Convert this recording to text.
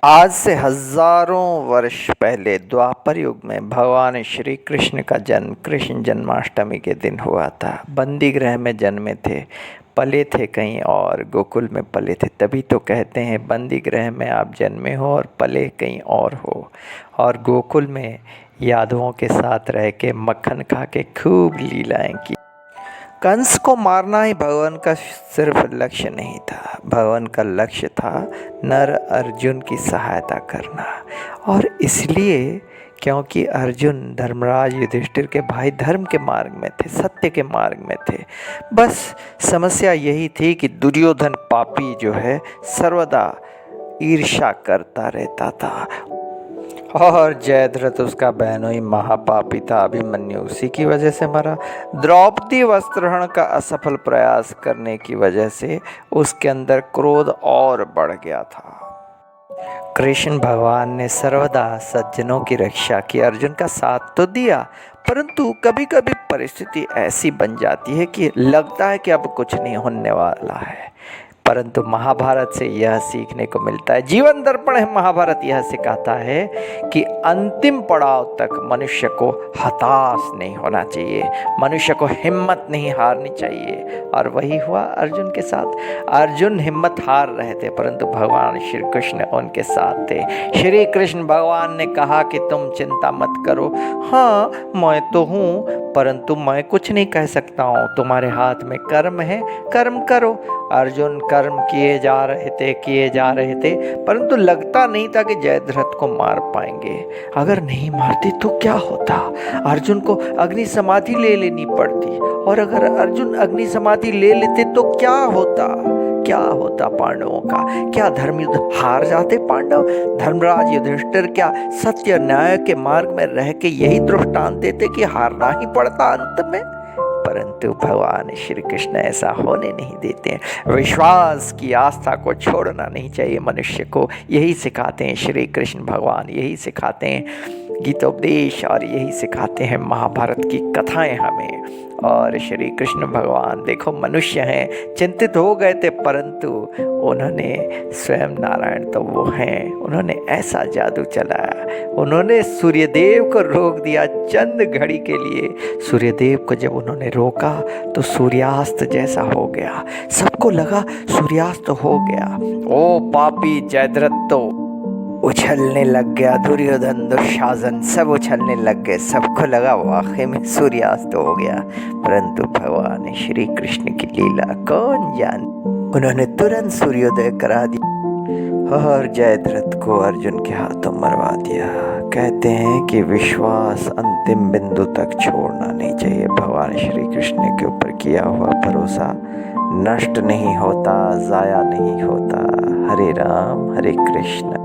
आज से हजारों वर्ष पहले द्वापर युग में भगवान श्री कृष्ण का जन्म कृष्ण जन्माष्टमी के दिन हुआ था। बंदी गृह में जन्मे थे, पले थे कहीं और, गोकुल में पले थे। तभी तो कहते हैं बंदी गृह में आप जन्मे हो और पले कहीं और हो, और गोकुल में यादवों के साथ रह के मक्खन खा के खूब लीलाएं की। कंस को मारना ही भगवान का सिर्फ लक्ष्य नहीं था, भगवान का लक्ष्य था नर अर्जुन की सहायता करना। और इसलिए क्योंकि अर्जुन धर्मराज युधिष्ठिर के भाई धर्म के मार्ग में थे, सत्य के मार्ग में थे। बस समस्या यही थी कि दुर्योधन पापी जो है सर्वदा ईर्ष्या करता रहता था, और जयद्रथ उसका बहनोई महापापी था। अभिमन्यु उसी की वजह से मरा। द्रौपदी वस्त्रहरण का असफल प्रयास करने की वजह से उसके अंदर क्रोध और बढ़ गया था। कृष्ण भगवान ने सर्वदा सज्जनों की रक्षा की, अर्जुन का साथ तो दिया, परंतु कभी कभी परिस्थिति ऐसी बन जाती है कि लगता है कि अब कुछ नहीं होने वाला है। परंतु महाभारत से यह सीखने को मिलता है, जीवन दर्पण है महाभारत यह सिखाता है कि अंतिम पड़ाव तक मनुष्य को हताश नहीं होना चाहिए, मनुष्य को हिम्मत नहीं हारनी चाहिए। और वही हुआ अर्जुन के साथ। अर्जुन हिम्मत हार रहे थे, परंतु भगवान श्री कृष्ण उनके साथ थे। श्री कृष्ण भगवान ने कहा कि तुम चिंता मत करो, हाँ मैं तो हूँ, परंतु मैं कुछ नहीं कह सकता हूँ, तुम्हारे हाथ में कर्म है, कर्म करो। अर्जुन कर्म किए जा रहे थे, परंतु लगता नहीं था कि जयद्रथ को मार पाएंगे। अगर नहीं मारते तो क्या होता? अर्जुन को अग्नि समाधि ले लेनी पड़ती, और अगर अर्जुन अग्नि समाधि ले लेते तो क्या होता? क्या होता पांडवों का? क्या धर्म युद्ध हार जाते पांडव? धर्मराज युधिष्ठिर क्या सत्य न्याय के मार्ग में रह के यही दृष्टांत देते कि हारना ही पड़ता अंत में? परंतु भगवान श्री कृष्ण ऐसा होने नहीं देते हैं। विश्वास की आस्था को छोड़ना नहीं चाहिए मनुष्य को, यही सिखाते हैं श्री कृष्ण भगवान, यही सिखाते हैं गीतोपदेश, और यही सिखाते हैं महाभारत की कथाएं हमें। और श्री कृष्ण भगवान देखो मनुष्य हैं, चिंतित हो गए थे, परंतु उन्होंने स्वयं नारायण तो वो हैं, उन्होंने ऐसा जादू चलाया, उन्होंने सूर्यदेव को रोक दिया चंद घड़ी के लिए। सूर्यदेव को जब उन्होंने रोका तो सूर्यास्त जैसा हो गया, सबको लगा सूर्यास्त हो गया। ओ पापी जयद्रथ तो उछलने लग गया, दुर्योधन दुशासन सब उछलने लग गए, सबको लगा वाकई में सूर्यास्त हो गया। परंतु भगवान श्री कृष्ण की लीला कौन जान, उन्होंने तुरंत सूर्योदय करा दिया और जयद्रथ को अर्जुन के हाथों मरवा दिया। कहते हैं कि विश्वास अंतिम बिंदु तक छोड़ना नहीं चाहिए। भगवान श्री कृष्ण के ऊपर किया हुआ भरोसा नष्ट नहीं होता, जाया नहीं होता। हरे राम हरे कृष्ण।